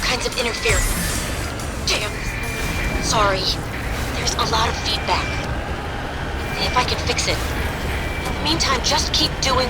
kinds of interference. Damn. Sorry. There's a lot of feedback. If I can fix it. In the meantime, just keep doing...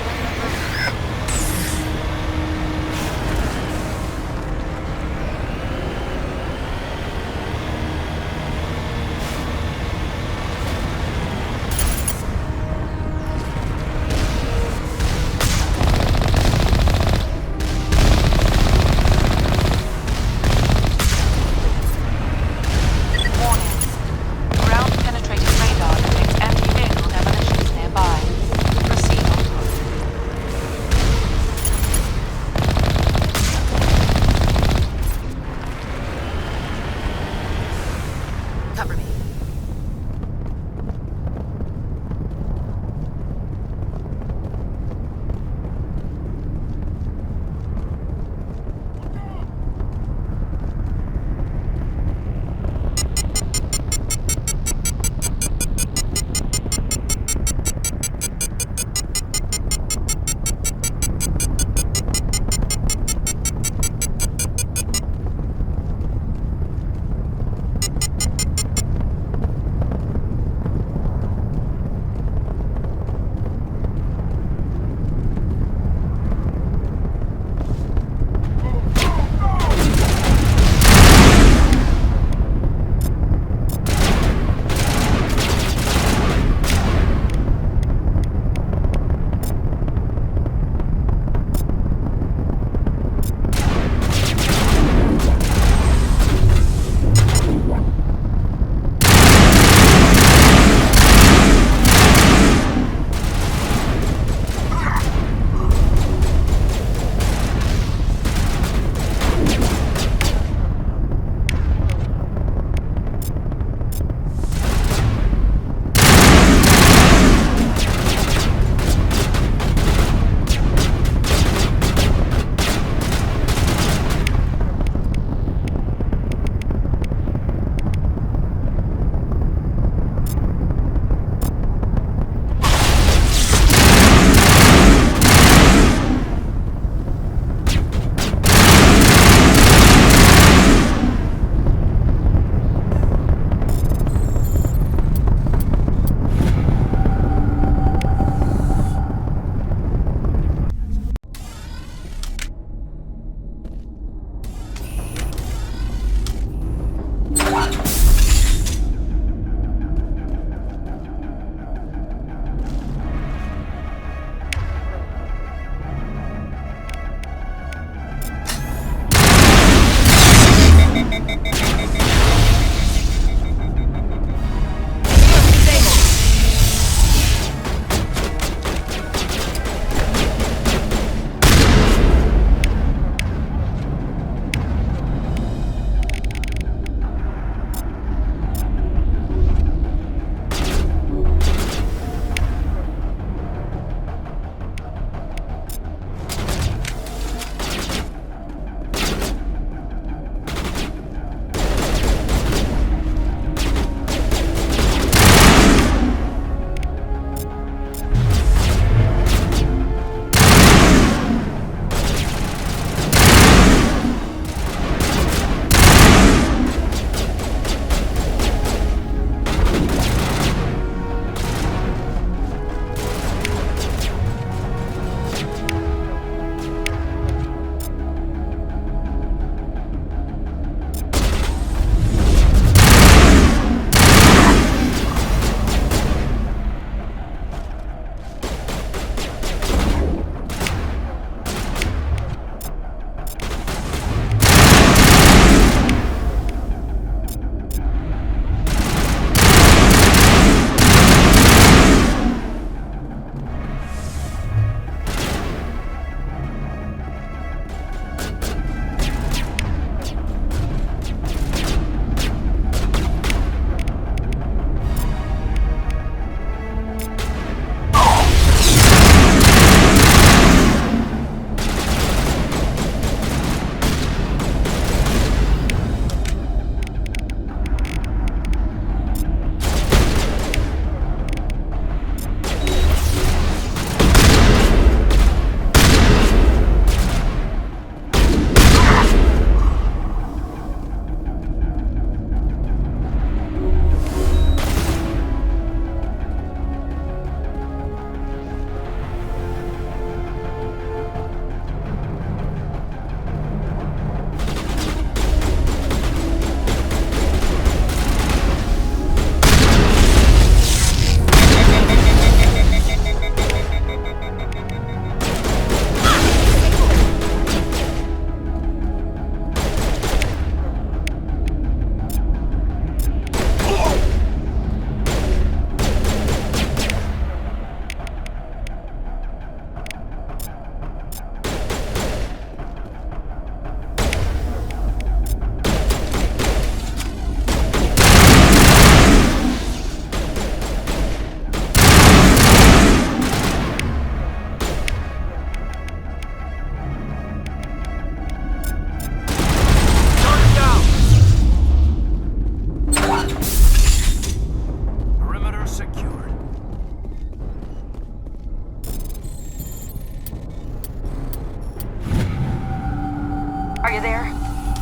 Are you there?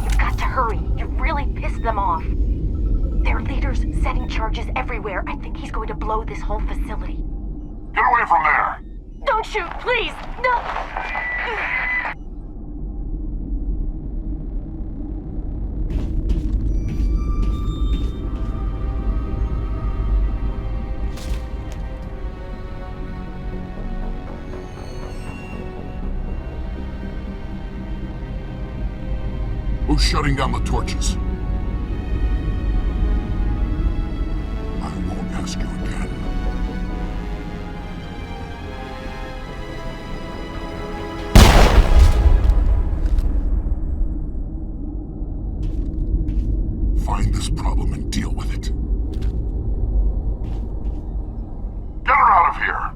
You've got to hurry. You've really pissed them off. Their leader's setting charges everywhere. I think he's going to blow this whole facility. Get away from there! Don't shoot, please! No! Who's shutting down the torches? I won't ask you again. Find this problem and deal with it. Get her out of here!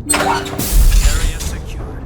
Area secured.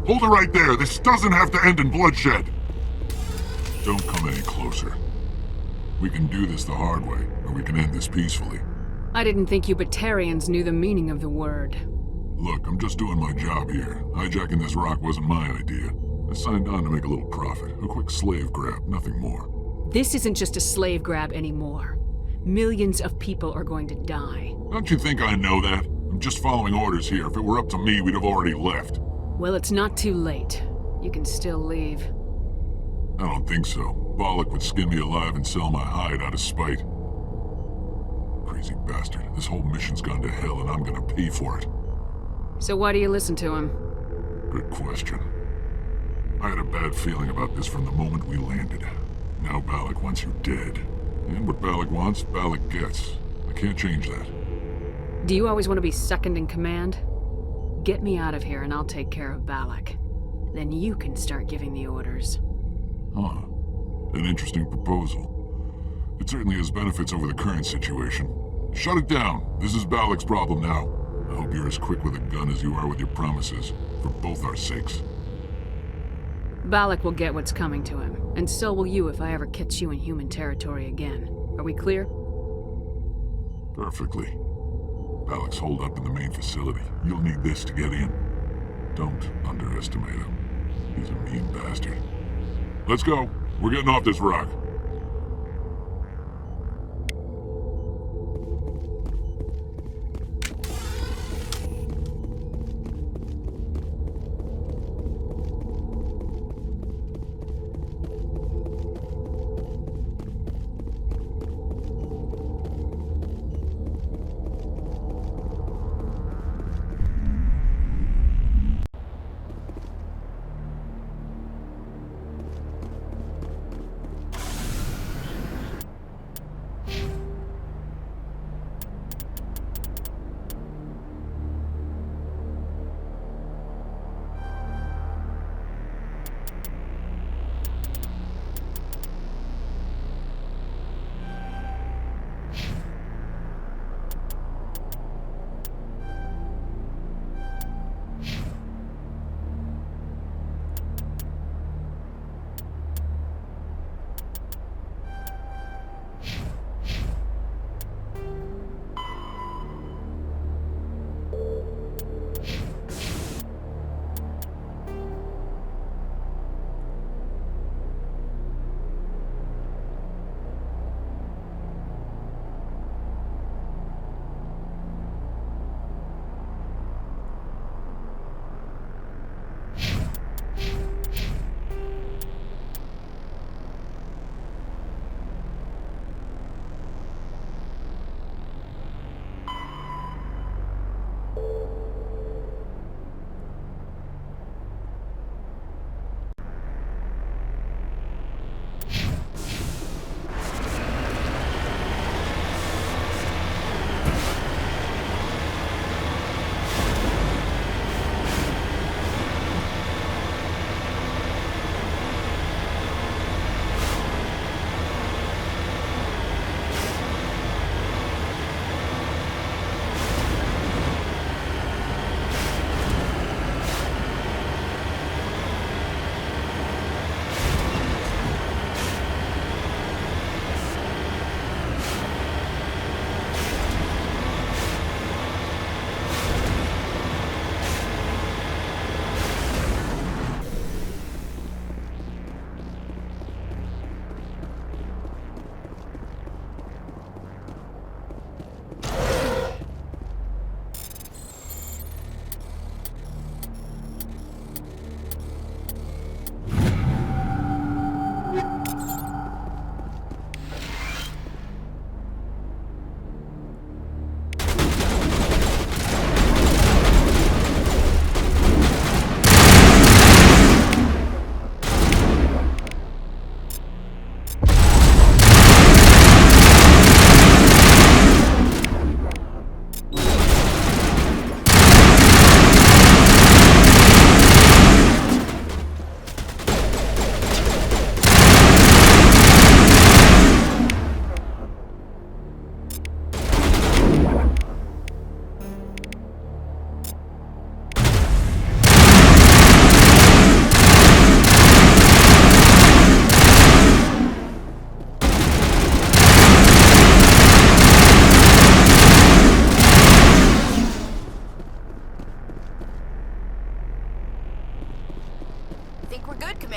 Hold it right there. This doesn't have to end in bloodshed. Don't come any closer. We can do this the hard way, or we can end this peacefully. I didn't think you Batarians knew the meaning of the word. Look, I'm just doing my job here. Hijacking this rock wasn't my idea. I signed on to make a little profit. A quick slave grab, nothing more. This isn't just a slave grab anymore. Millions of people are going to die. Don't you think I know that? I'm just following orders here. If it were up to me, we'd have already left. Well, it's not too late. You can still leave. I don't think so. Bollock would skin me alive and sell my hide out of spite. Crazy bastard. This whole mission's gone to hell and I'm gonna pay for it. So why do you listen to him? Good question. I had a bad feeling about this from the moment we landed. Now Bollock wants you dead. And what Bollock wants, Bollock gets. I can't change that. Do you always want to be second in command? Get me out of here and I'll take care of Balak. Then you can start giving the orders. Huh. An interesting proposal. It certainly has benefits over the current situation. Shut it down. This is Balak's problem now. I hope you're as quick with a gun as you are with your promises, for both our sakes. Balak will get what's coming to him, and so will you if I ever catch you in human territory again. Are we clear? Perfectly. Balak's holed up in the main facility. You'll need this to get in. Don't underestimate him. He's a mean bastard. Let's go. We're getting off this rock.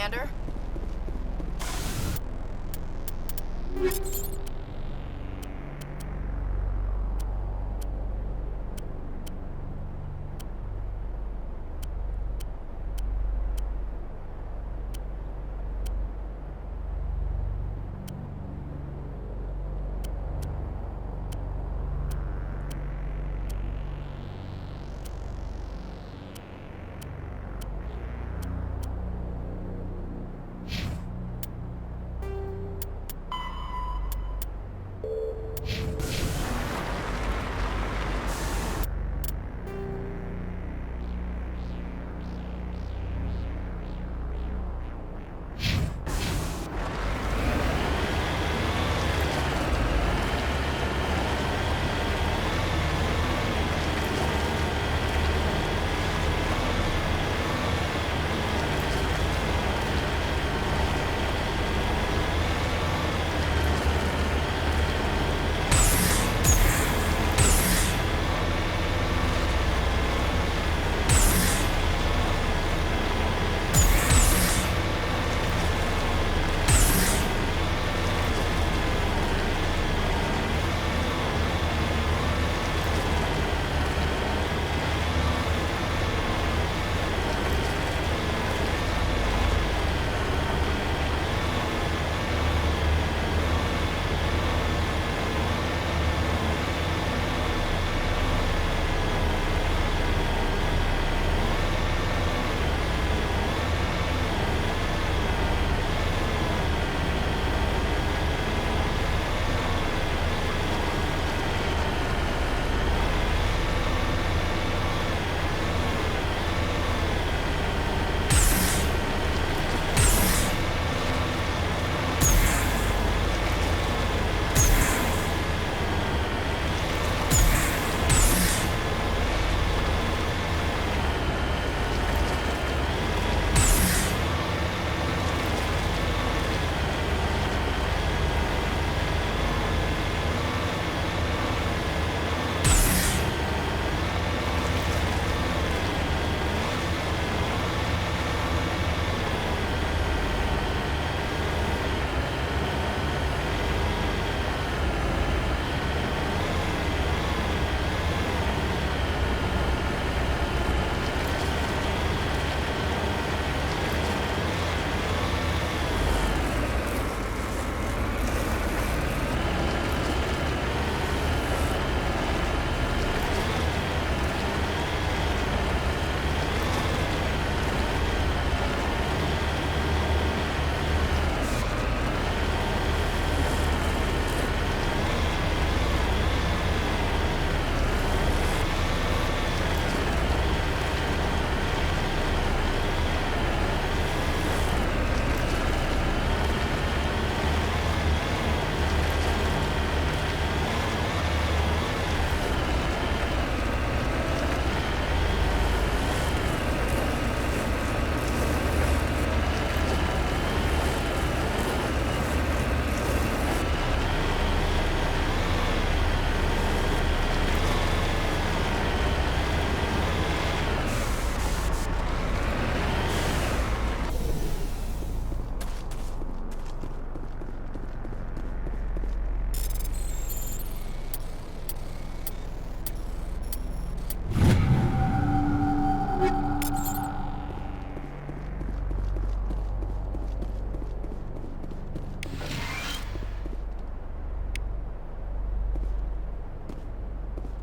Commander?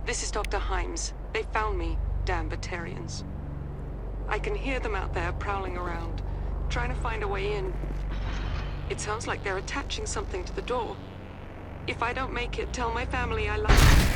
This is Dr. Himes. They found me, damn Batarians. I can hear them out there prowling around, trying to find a way in. It sounds like they're attaching something to the door. If I don't make it, tell my family I love them.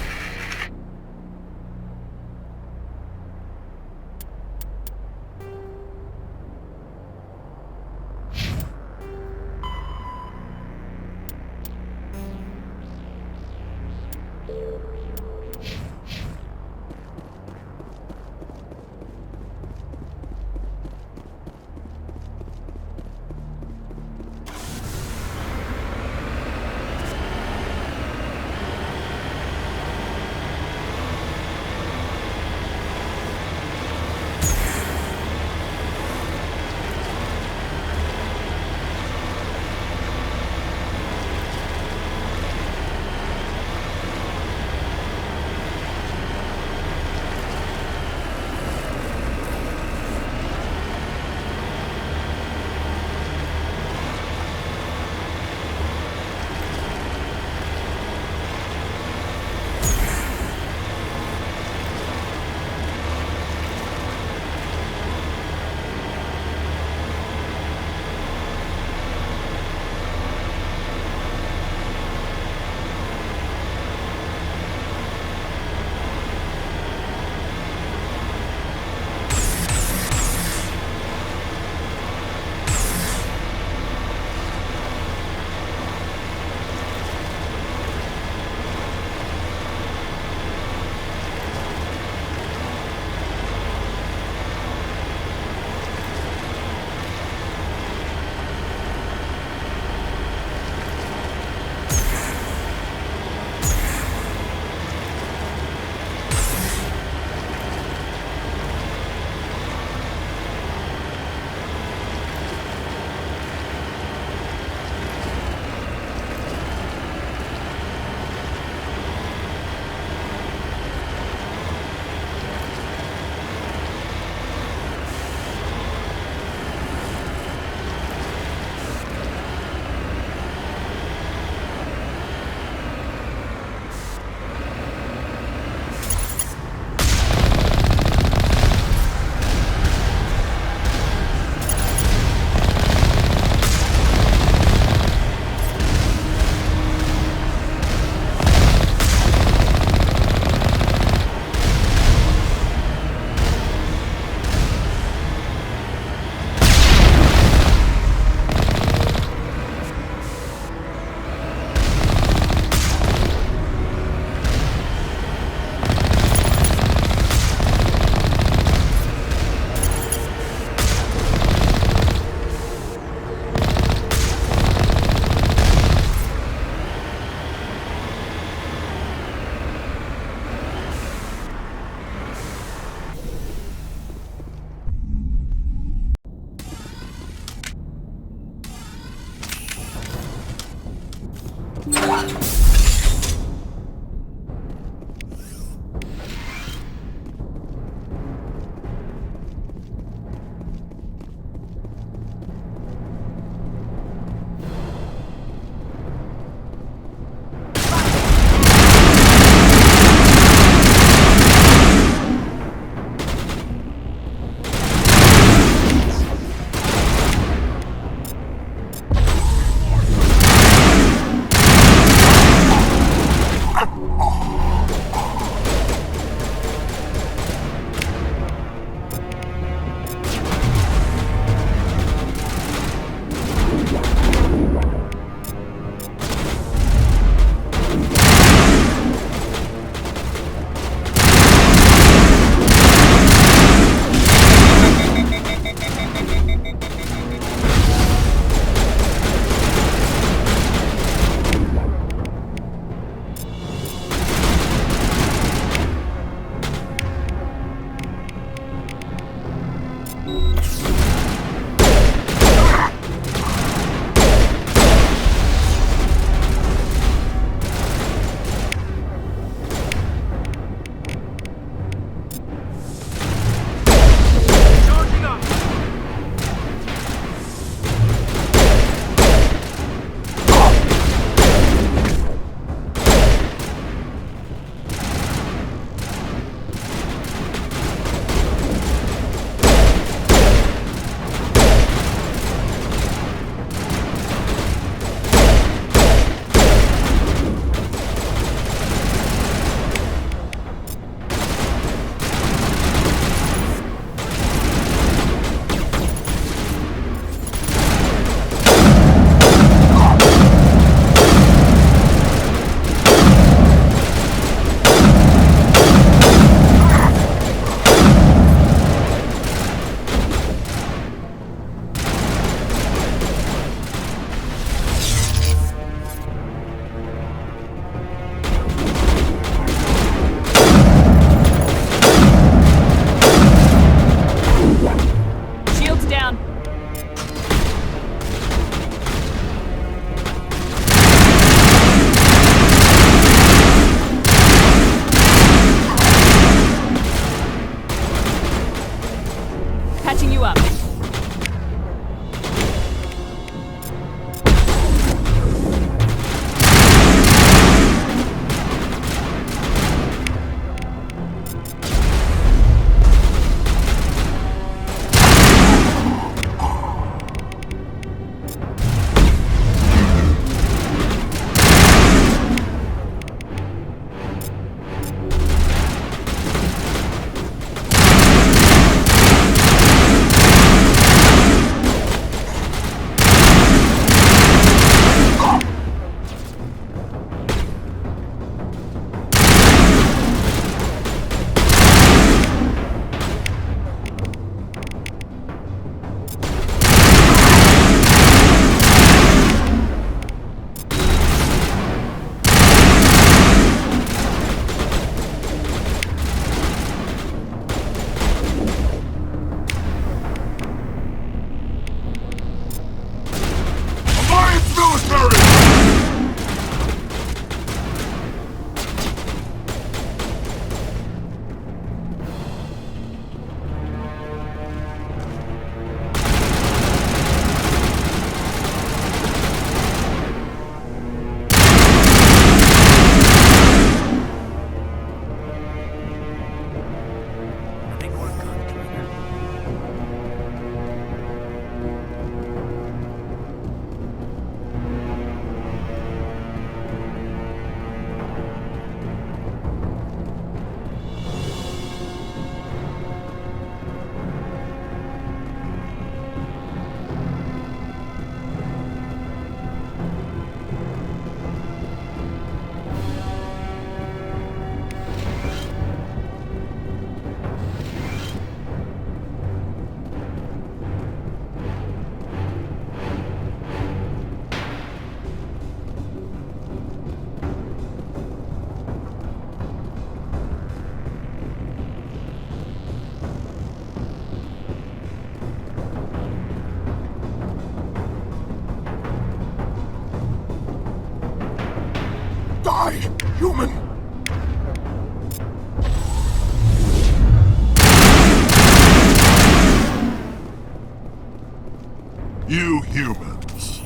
You humans.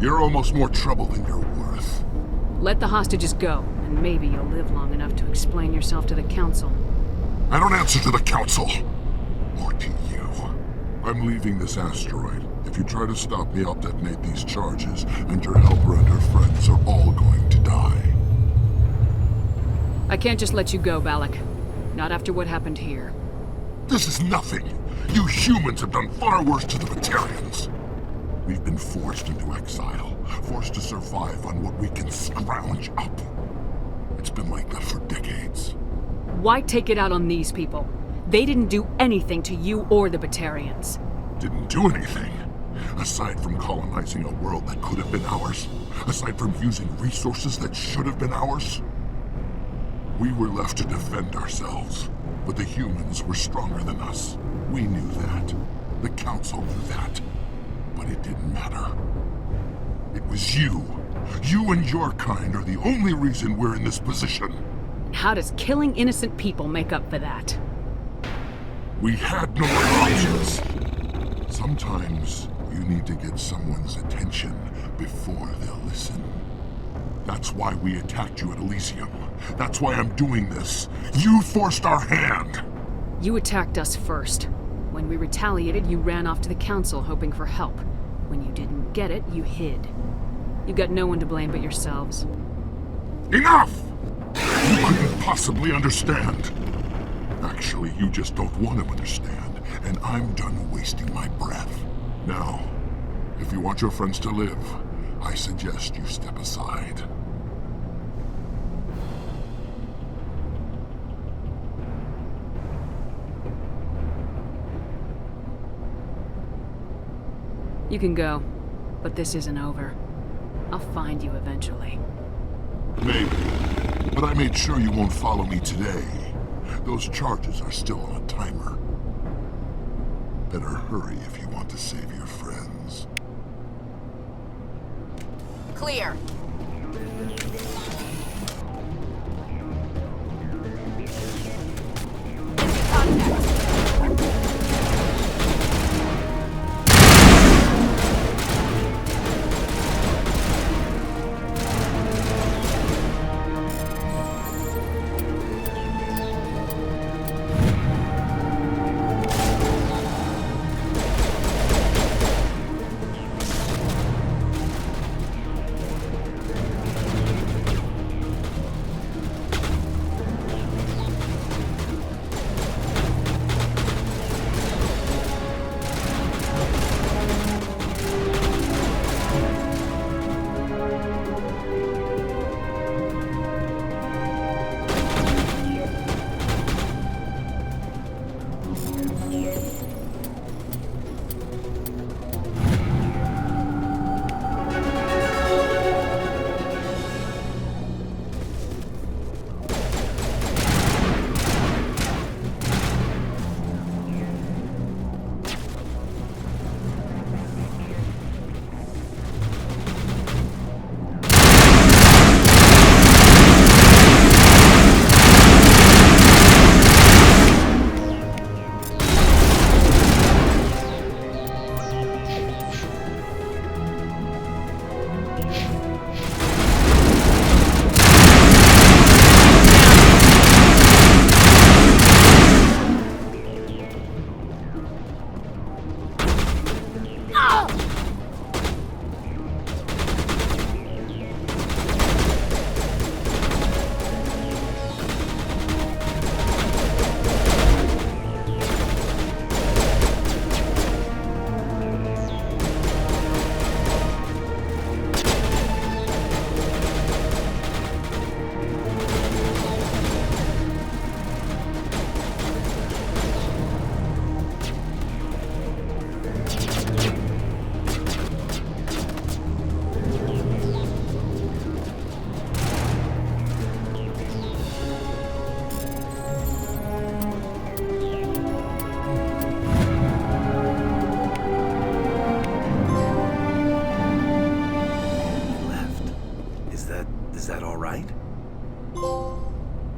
You're almost more trouble than you're worth. Let the hostages go, and maybe you'll live long enough to explain yourself to the Council. I don't answer to the Council. Or to you. I'm leaving this asteroid. If you try to stop me, I'll detonate these charges, and your helper and her friends are all going to die. I can't just let you go, Balak. Not after what happened here. This is nothing. You humans have done far worse to the Batarians. We've been forced into exile, forced to survive on what we can scrounge up. It's been like that for decades. Why take it out on these people? They didn't do anything to you or the Batarians. Didn't do anything. Aside from colonizing a world that could have been ours, aside from using resources that should have been ours, we were left to defend ourselves. But the humans were stronger than us. We knew that. The Council knew that. But it didn't matter. It was you. You and your kind are the only reason we're in this position. How does killing innocent people make up for that? We had no other options. Sometimes you need to get someone's attention before they'll listen. That's why we attacked you at Elysium. That's why I'm doing this. You forced our hand. You attacked us first. When we retaliated, you ran off to the Council hoping for help. When you didn't get it, you hid. You've got no one to blame but yourselves. Enough! You couldn't possibly understand. Actually, you just don't want to understand, and I'm done wasting my breath. Now, if you want your friends to live, I suggest you step aside. You can go, but this isn't over. I'll find you eventually. Maybe, but I made sure you won't follow me today. Those charges are still on a timer. Better hurry if you want to save your friends. Clear.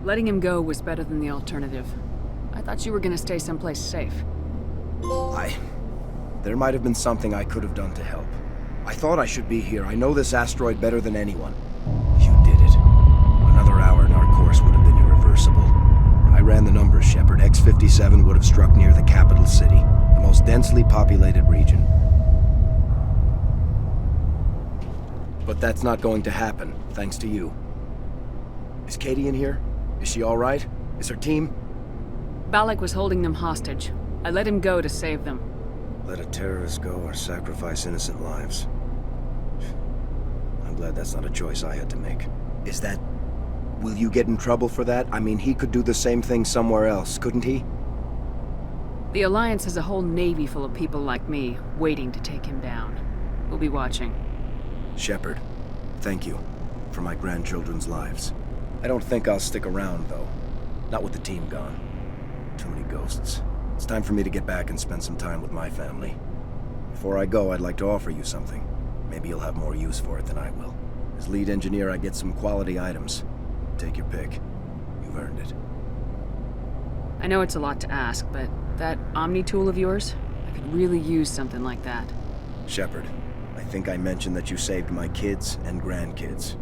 Letting him go was better than the alternative. I thought you were gonna stay someplace safe. There might have been something I could have done to help. I thought I should be here. I know this asteroid better than anyone. You did it. Another hour and our course would have been irreversible. I ran the numbers, Shepard. X-57 would have struck near the capital city, the most densely populated region. But that's not going to happen, thanks to you. Is Katie in here? Is she all right? Is her team? Balak was holding them hostage. I let him go to save them. Let a terrorist go or sacrifice innocent lives. I'm glad that's not a choice I had to make. Is that... Will you get in trouble for that? I mean, he could do the same thing somewhere else, couldn't he? The Alliance has a whole navy full of people like me, waiting to take him down. We'll be watching. Shepard, thank you for my grandchildren's lives. I don't think I'll stick around, though. Not with the team gone. Too many ghosts. It's time for me to get back and spend some time with my family. Before I go, I'd like to offer you something. Maybe you'll have more use for it than I will. As lead engineer, I get some quality items. Take your pick. You've earned it. I know it's a lot to ask, but that Omni tool of yours? I could really use something like that. Shepard, I think I mentioned that you saved my kids and grandkids.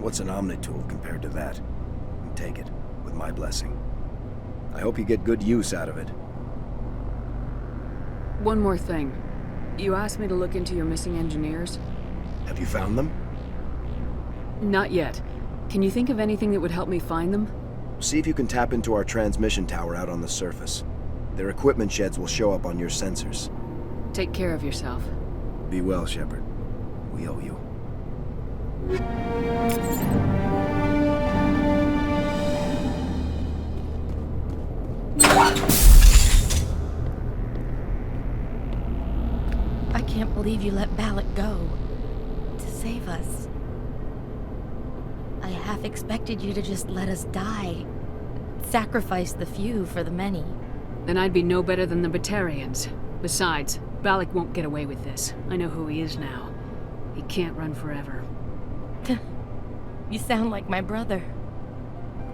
What's an Omni tool compared to that? Take it, with my blessing. I hope you get good use out of it. One more thing. You asked me to look into your missing engineers? Have you found them? Not yet. Can you think of anything that would help me find them? See if you can tap into our transmission tower out on the surface. Their equipment sheds will show up on your sensors. Take care of yourself. Be well, Shepard. We owe you. I can't believe you let Balak go. To save us. I half expected you to just let us die. Sacrifice the few for the many. Then I'd be no better than the Batarians. Besides, Balak won't get away with this. I know who he is now. He can't run forever. You sound like my brother.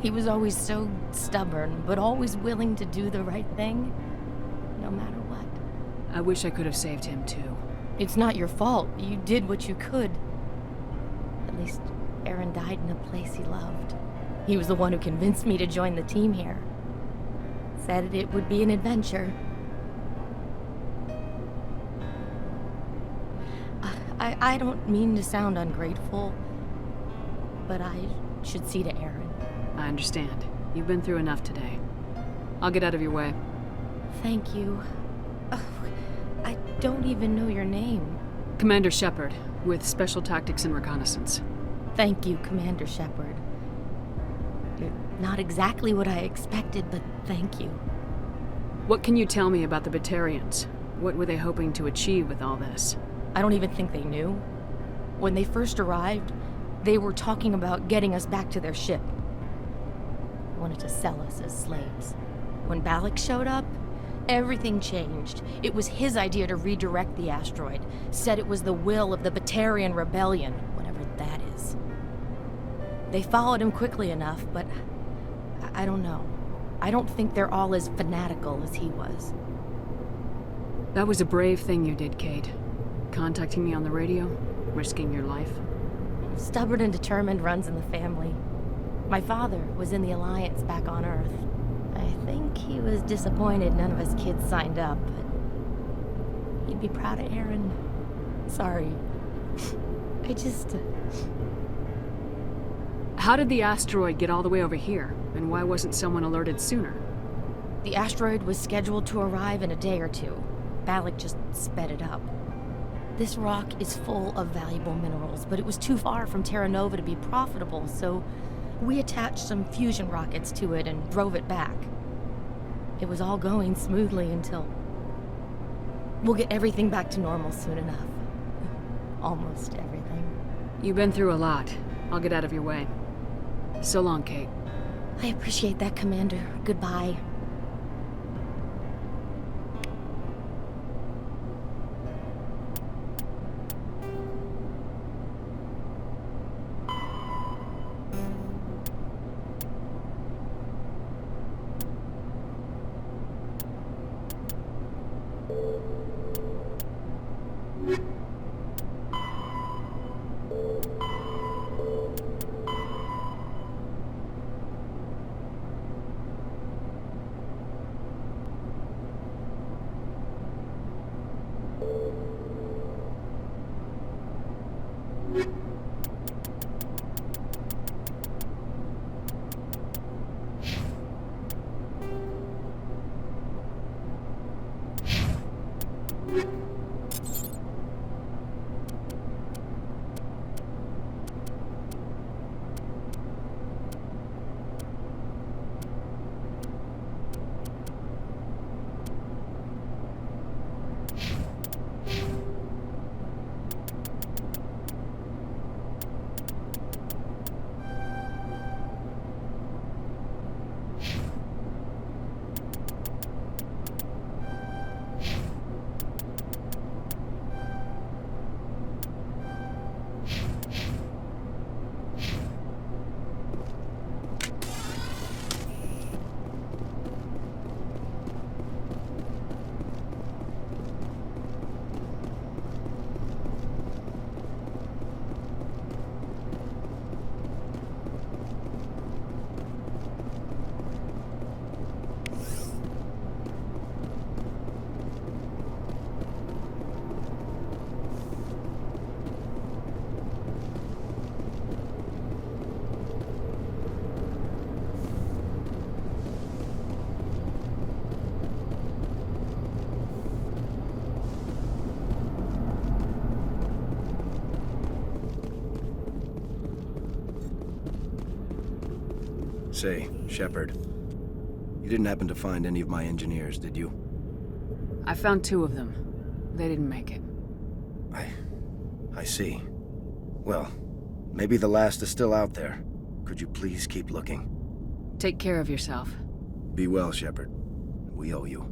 He was always so stubborn, but always willing to do the right thing, no matter what. I wish I could have saved him too. It's not your fault. You did what you could. At least Aaron died in a place he loved. He was the one who convinced me to join the team here. Said it would be an adventure. I don't mean to sound ungrateful, but I should see to Aaron. I understand. You've been through enough today. I'll get out of your way. Thank you. Oh, I don't even know your name. Commander Shepard, with Special Tactics and Reconnaissance. Thank you, Commander Shepard. You're not exactly what I expected, but thank you. What can you tell me about the Batarians? What were they hoping to achieve with all this? I don't even think they knew. When they first arrived, they were talking about getting us back to their ship. They wanted to sell us as slaves. When Balak showed up, everything changed. It was his idea to redirect the asteroid. Said it was the will of the Batarian Rebellion, whatever that is. They followed him quickly enough, but I don't know. I don't think they're all as fanatical as he was. That was a brave thing you did, Kate. Contacting me on the radio, risking your life. Stubborn and determined runs in the family. My father was in the Alliance back on Earth. I think he was disappointed none of us kids signed up, but he'd be proud of Aaron. Sorry. How did the asteroid get all the way over here, and why wasn't someone alerted sooner? The asteroid was scheduled to arrive in a day or two. Balak just sped it up. This rock is full of valuable minerals, but it was too far from Terra Nova to be profitable, so we attached some fusion rockets to it and drove it back. It was all going smoothly until... We'll get everything back to normal soon enough. Almost everything. You've been through a lot. I'll get out of your way. So long, Kate. I appreciate that, Commander. Goodbye. Say, Shepard, you didn't happen to find any of my engineers, did you? I found 2 of them. They didn't make it. I see. Well, maybe the last is still out there. Could you please keep looking? Take care of yourself. Be well, Shepard. We owe you.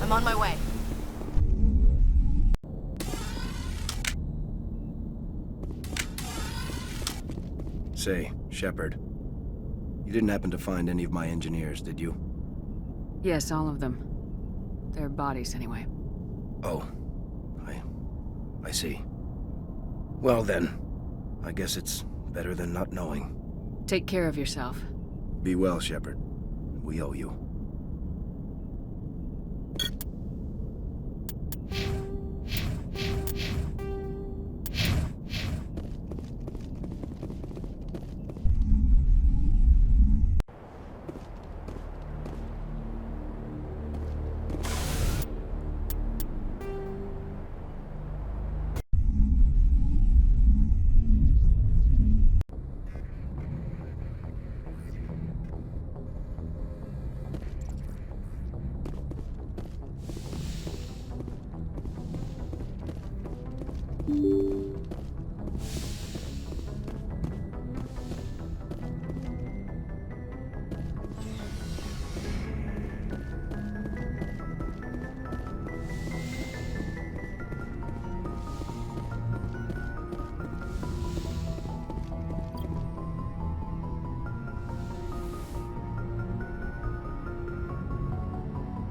I'm on my way. Say, Shepard, you didn't happen to find any of my engineers, did you? Yes, all of them. Their bodies, anyway. Oh, I see. Well then, I guess it's better than not knowing. Take care of yourself. Be well, Shepard. We owe you.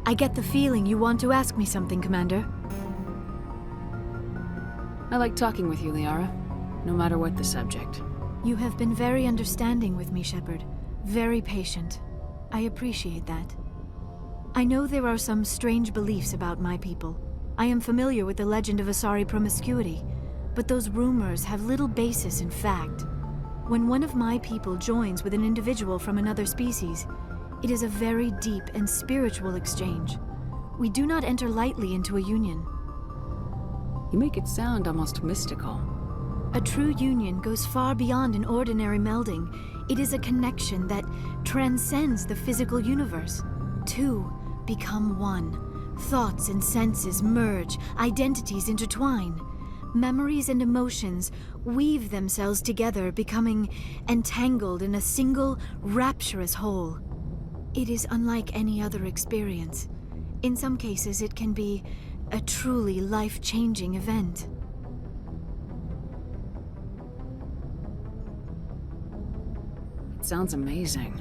I get the feeling you want to ask me something, Commander. I like talking with you, Liara, no matter what the subject. You have been very understanding with me, Shepard. Very patient. I appreciate that. I know there are some strange beliefs about my people. I am familiar with the legend of Asari promiscuity, but those rumors have little basis in fact. When one of my people joins with an individual from another species, it is a very deep and spiritual exchange. We do not enter lightly into a union. You make it sound almost mystical. A true union goes far beyond an ordinary melding. It is a connection that transcends the physical universe. Two become one. Thoughts and senses merge, identities intertwine. Memories and emotions weave themselves together, becoming entangled in a single, rapturous whole. It is unlike any other experience. In some cases, it can be a truly life-changing event. It sounds amazing.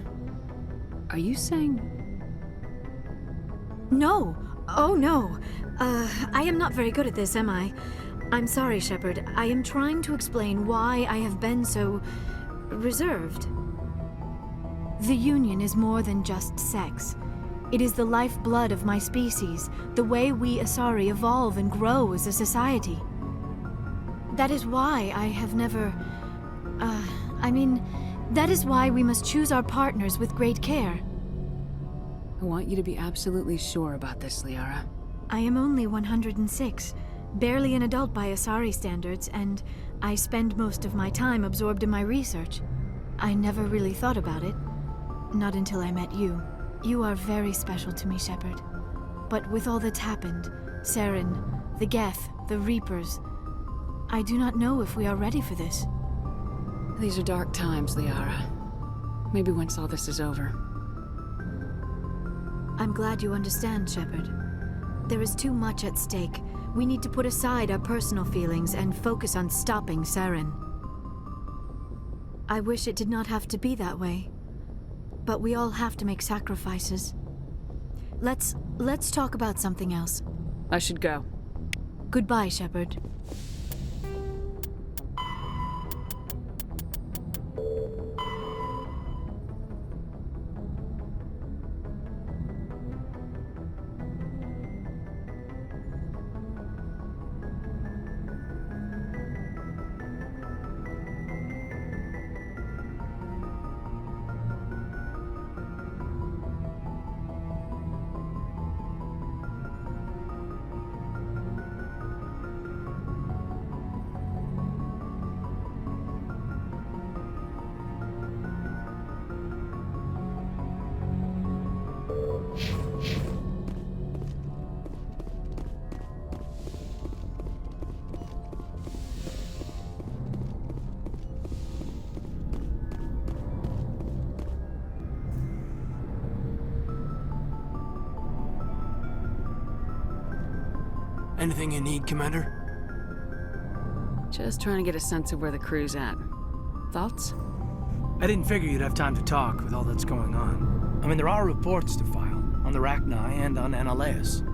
Are you saying... No! Oh no! I am not very good at this, am I? I'm sorry, Shepard. I am trying to explain why I have been so... reserved. The Union is more than just sex. It is the lifeblood of my species, the way we Asari evolve and grow as a society. That is why I have never... that is why we must choose our partners with great care. I want you to be absolutely sure about this, Liara. I am only 106, barely an adult by Asari standards, and I spend most of my time absorbed in my research. I never really thought about it. Not until I met you. You are very special to me, Shepard. But with all that's happened, Saren, the Geth, the Reapers, I do not know if we are ready for this. These are dark times, Liara. Maybe once all this is over. I'm glad you understand, Shepard. There is too much at stake. We need to put aside our personal feelings and focus on stopping Saren. I wish it did not have to be that way. But we all have to make sacrifices. Let's talk about something else. I should go. Goodbye, Shepard. Anything you need, Commander? Just trying to get a sense of where the crew's at. Thoughts? I didn't figure you'd have time to talk with all that's going on. I mean, there are reports to file, on the Rachni and on Annaleus.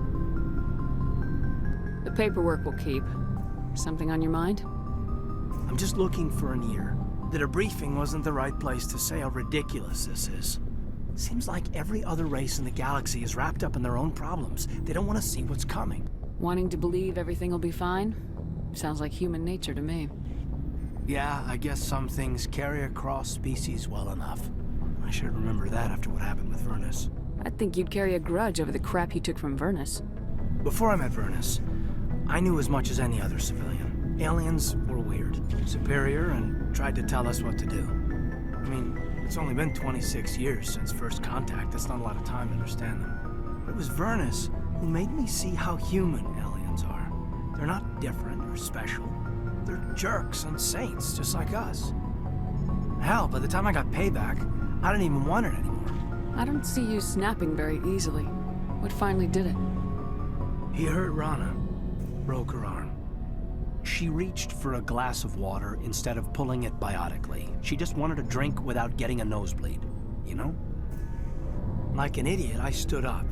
The paperwork will keep. Something on your mind? I'm just looking for an ear. The debriefing wasn't the right place to say how ridiculous this is. Seems like every other race in the galaxy is wrapped up in their own problems. They don't want to see what's coming. Wanting to believe everything will be fine? Sounds like human nature to me. Yeah, I guess some things carry across species well enough. I should remember that after what happened with Vernus. I think you'd carry a grudge over the crap you took from Vernus. Before I met Vernus, I knew as much as any other civilian. Aliens were weird, superior, and tried to tell us what to do. I mean, it's only been 26 years since first contact. That's not a lot of time to understand them. But it was Vernus who made me see how human aliens are. They're not different or special. They're jerks and saints, just like us. Hell, by the time I got payback, I didn't even want it anymore. I don't see you snapping very easily. What finally did it? He hurt Rana, broke her arm. She reached for a glass of water instead of pulling it biotically. She just wanted a drink without getting a nosebleed, you know? Like an idiot, I stood up.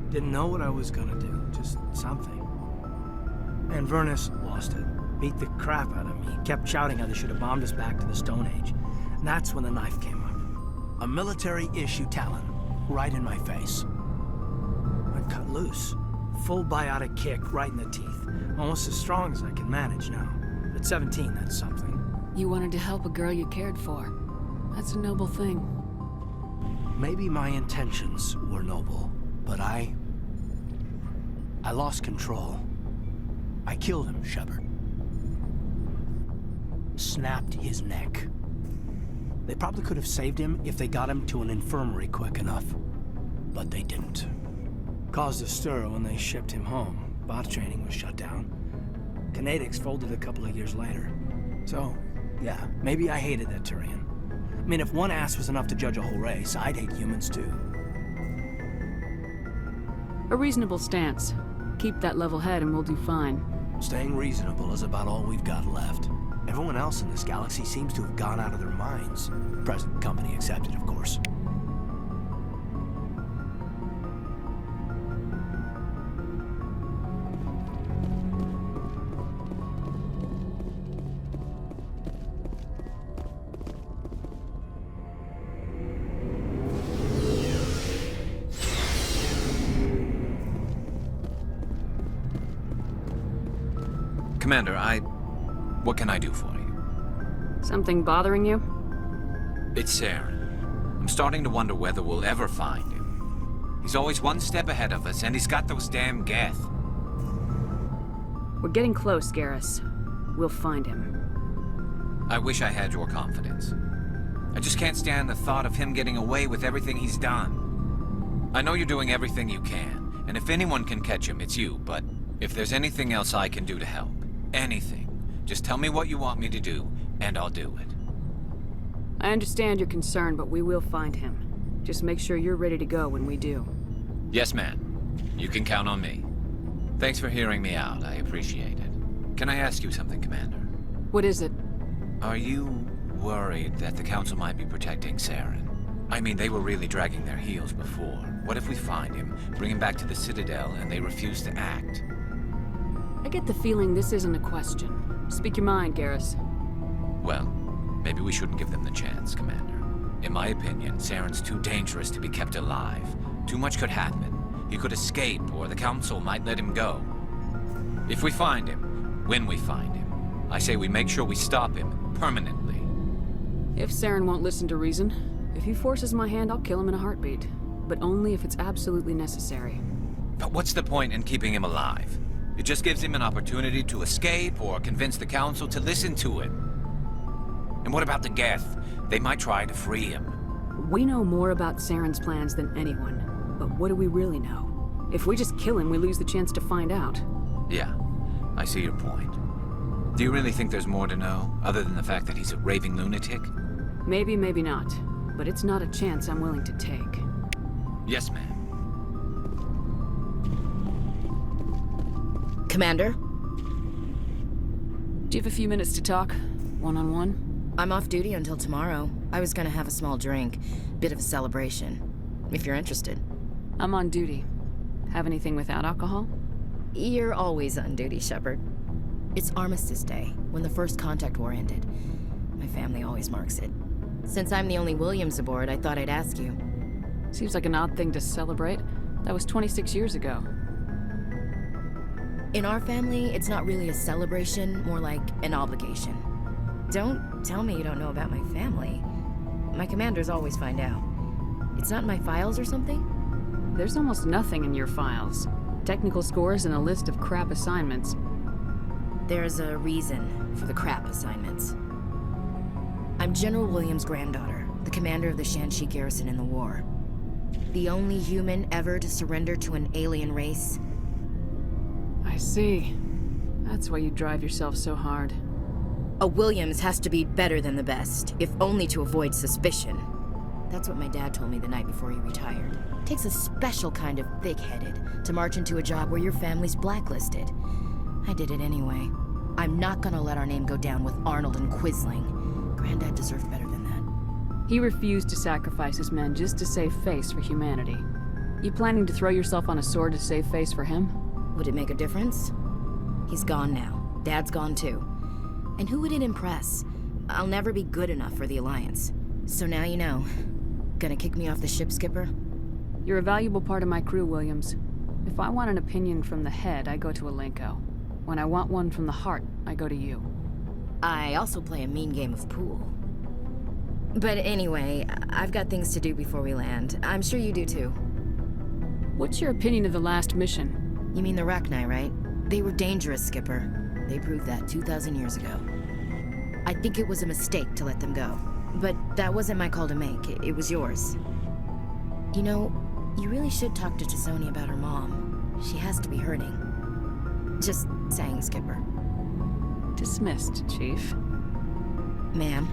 Didn't know what I was gonna do, just something. And Vernus lost it. Beat the crap out of me. Kept shouting how they should have bombed us back to the Stone Age. And that's when the knife came up. A military-issue talon, right in my face. I cut loose. Full biotic kick right in the teeth. Almost as strong as I can manage now. At 17, that's something. You wanted to help a girl you cared for. That's a noble thing. Maybe my intentions were noble, but I lost control. I killed him, Shepard. Snapped his neck. They probably could have saved him if they got him to an infirmary quick enough. But they didn't. Caused a stir when they shipped him home. Bot training was shut down. Kinetics folded a couple of years later. So, yeah, maybe I hated that Turian. I mean, if one ass was enough to judge a whole race, I'd hate humans too. A reasonable stance. Keep that level head and we'll do fine. Staying reasonable is about all we've got left. Everyone else in this galaxy seems to have gone out of their minds. Present company accepted, of course. Commander, what can I do for you? Something bothering you? It's Saren. I'm starting to wonder whether we'll ever find him. He's always one step ahead of us, and he's got those damn Geth. We're getting close, Garrus. We'll find him. I wish I had your confidence. I just can't stand the thought of him getting away with everything he's done. I know you're doing everything you can, and if anyone can catch him, it's you, but if there's anything else I can do to help, anything, just tell me what you want me to do, and I'll do it. I understand your concern, but we will find him. Just make sure you're ready to go when we do. Yes, ma'am. You can count on me. Thanks for hearing me out. I appreciate it. Can I ask you something, Commander? What is it? Are you worried that the Council might be protecting Saren? I mean, they were really dragging their heels before. What if we find him, bring him back to the Citadel, and they refuse to act? I get the feeling this isn't a question. Speak your mind, Garrus. Well, maybe we shouldn't give them the chance, Commander. In my opinion, Saren's too dangerous to be kept alive. Too much could happen. He could escape, or the Council might let him go. If we find him, when we find him, I say we make sure we stop him permanently. If Saren won't listen to reason, if he forces my hand, I'll kill him in a heartbeat. But only if it's absolutely necessary. But what's the point in keeping him alive? It just gives him an opportunity to escape or convince the Council to listen to him. And what about the Geth? They might try to free him. We know more about Saren's plans than anyone. But what do we really know? If we just kill him, we lose the chance to find out. Yeah, I see your point. Do you really think there's more to know, other than the fact that he's a raving lunatic? Maybe, maybe not. But it's not a chance I'm willing to take. Yes, ma'am. Commander? Do you have a few minutes to talk? One-on-one? I'm off duty until tomorrow. I was gonna have a small drink. Bit of a celebration. If you're interested. I'm on duty. Have anything without alcohol? You're always on duty, Shepard. It's Armistice Day, when the first contact war ended. My family always marks it. Since I'm the only Williams aboard, I thought I'd ask you. Seems like an odd thing to celebrate. That was 26 years ago. In our family, it's not really a celebration, more like an obligation. Don't tell me you don't know about my family. My commanders always find out. It's not in my files or something? There's almost nothing in your files. Technical scores and a list of crap assignments. There's a reason for the crap assignments. I'm General Williams' granddaughter, the commander of the Shanxi garrison in the war. The only human ever to surrender to an alien race. I see. That's why you drive yourself so hard. A Williams has to be better than the best, if only to avoid suspicion. That's what my dad told me the night before he retired. It takes a special kind of thick-headed to march into a job where your family's blacklisted. I did it anyway. I'm not gonna let our name go down with Arnold and Quisling. Granddad deserved better than that. He refused to sacrifice his men just to save face for humanity. You planning to throw yourself on a sword to save face for him? Would it make a difference? He's gone now. Dad's gone too. And who would it impress? I'll never be good enough for the Alliance. So now you know. Gonna kick me off the ship, Skipper? You're a valuable part of my crew, Williams. If I want an opinion from the head, I go to Alenko. When I want one from the heart, I go to you. I also play a mean game of pool. But anyway, I've got things to do before we land. I'm sure you do too. What's your opinion of the last mission? You mean the Rachni, right? They were dangerous, Skipper. They proved that 2,000 years ago. I think it was a mistake to let them go. But that wasn't my call to make. It was yours. You know, you really should talk to T'Soni about her mom. She has to be hurting. Just saying, Skipper. Dismissed, Chief. Ma'am.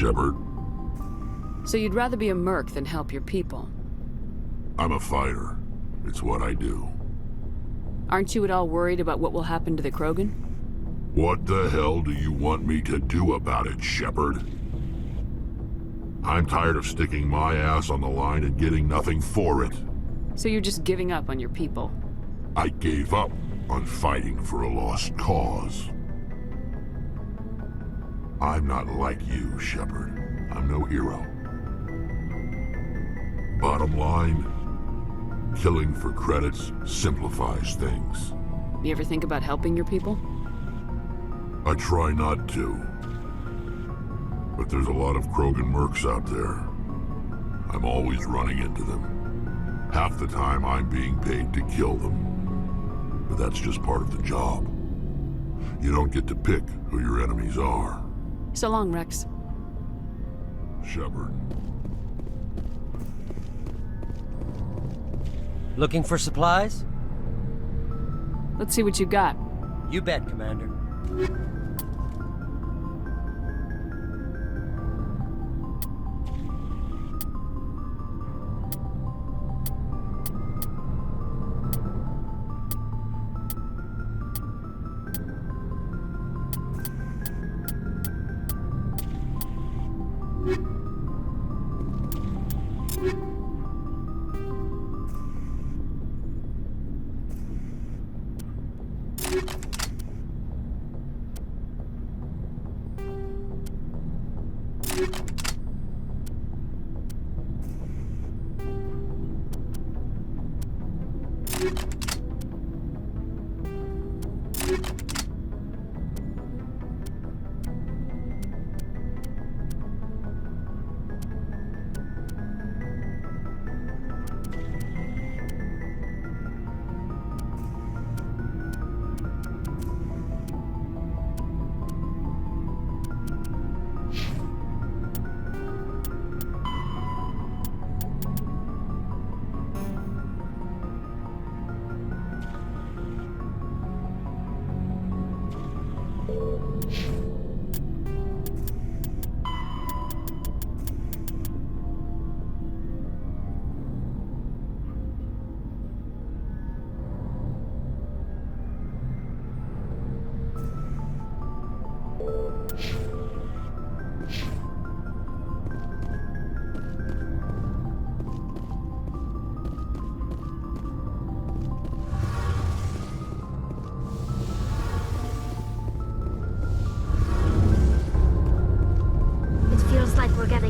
Shepard, So you'd rather be a merc than help your people? I'm a fighter. It's what I do. Aren't you at all worried about what will happen to the Krogan? What the hell do you want me to do about it, Shepard? I'm tired of sticking my ass on the line and getting nothing for it. So you're just giving up on your people? I gave up on fighting for a lost cause. I'm not like you, Shepard. I'm no hero. Bottom line, killing for credits simplifies things. You ever think about helping your people? I try not to. But there's a lot of Krogan mercs out there. I'm always running into them. Half the time I'm being paid to kill them. But that's just part of the job. You don't get to pick who your enemies are. So long, Rex. Shepard. Looking for supplies? Let's see what you got. You bet, Commander.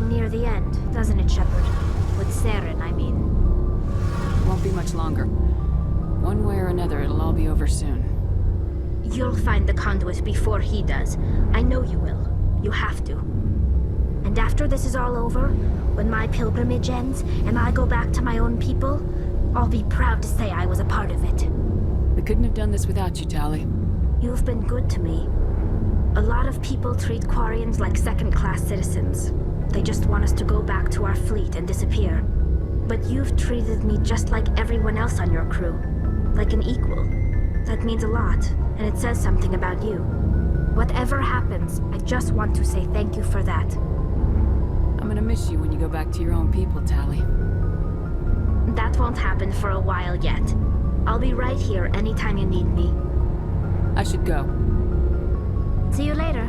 Near the end, doesn't it, Shepard? With Saren, I mean. Won't be much longer. One way or another, it'll all be over soon. You'll find the conduit before he does. I know you will. You have to. And after this is all over, when my pilgrimage ends, and I go back to my own people, I'll be proud to say I was a part of it. We couldn't have done this without you, Tali. You've been good to me. A lot of people treat Quarians like second-class citizens. They just want us to go back to our fleet and disappear. But you've treated me just like everyone else on your crew. Like an equal. That means a lot, and it says something about you. Whatever happens, I just want to say thank you for that. I'm gonna miss you when you go back to your own people, Tali. That won't happen for a while yet. I'll be right here anytime you need me. I should go. See you later.